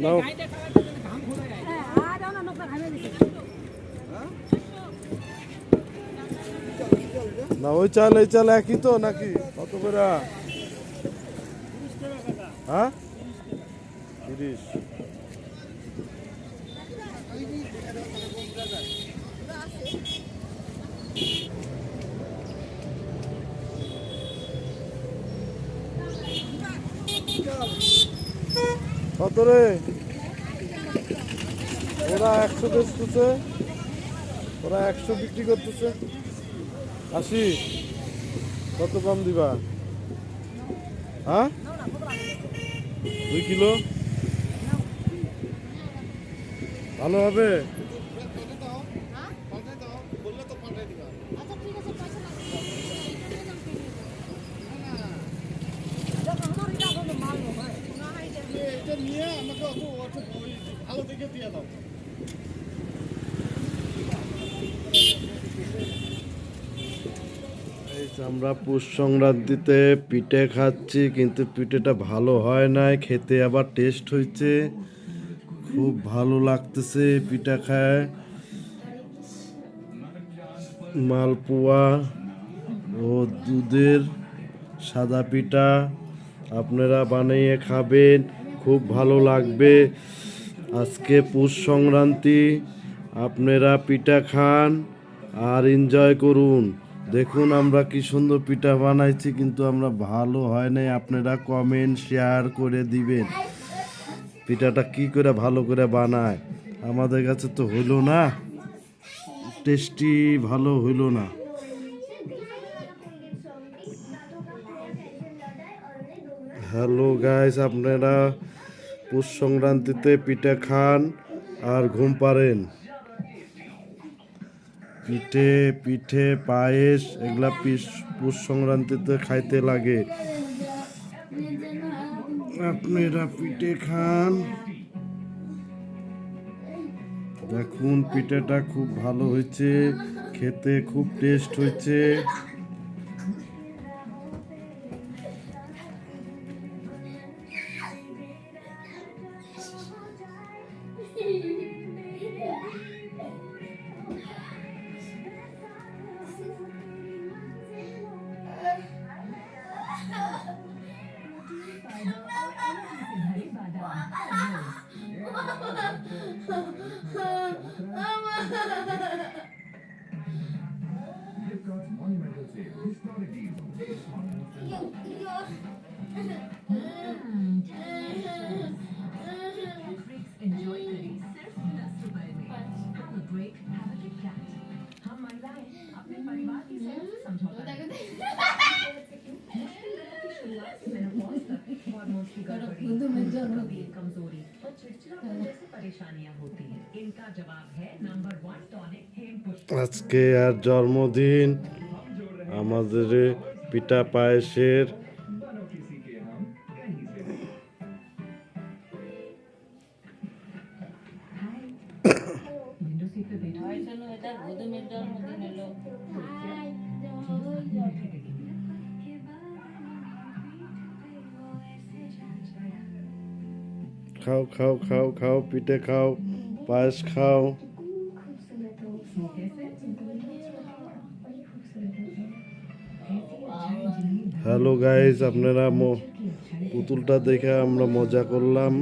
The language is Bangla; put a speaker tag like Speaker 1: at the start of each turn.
Speaker 1: নাও না, ওই চাল এই চাল একই তো নাকি? কত করে? হ্যাঁ, 30। কত রে? ওরা 100 বেচতেছে, ওরা 100 বিক্রি করতেছে। 80। কত কম দিবা? হ্যাঁ, 2 কিলো ভালো হবে। আমরা পৌষ সংক্রান্তিতে পিঠে খাচ্ছি, কিন্তু পিঠেটা ভালো হয় নাই, খেতে আবার টেস্ট হয়েছে, খুব ভালো লাগতেছে পিঠা খায়। মালপোয়া ও দুধের সাদা পিঠা আপনারা বানিয়ে খাবেন, খুব ভালো লাগবে। আজকে পৌষ সংক্রান্তি, আপনারা পিঠা খান আর এনজয় করুন। দেখুন আমরা কি সুন্দর পিঠা বানাইছি, কিন্তু আমরা ভালো হয় নাই, আপনারা কমেন্ট শেয়ার করে দিবেন পিঠাটা কি করে ভালো করে বানায়। আমাদের কাছে তো হইল না, টেস্টি ভালো হইল না। হ্যালো গাইস, আপনারা পৌষ সংক্রান্তিতে পিঠা খান আর ঘুম পাড়েন। পিঠে পিঠে পায়েস এগুলা পৌষ সংক্রান্তিতে খাইতে লাগে। আপনারা পিঠে খান। দেখুন পিঠাটা খুব ভালো হয়েছে, খেতে খুব টেস্ট হয়েছে। আজকে আর জন্মদিন আমাদের পিঠা পায়েসের। খাও খাও খাও খাও, পিঠে খাও, পায়েস খাও। হ্যালো গাইস, আপনারা পুতুলটা দেখে আমরা মজা করলাম।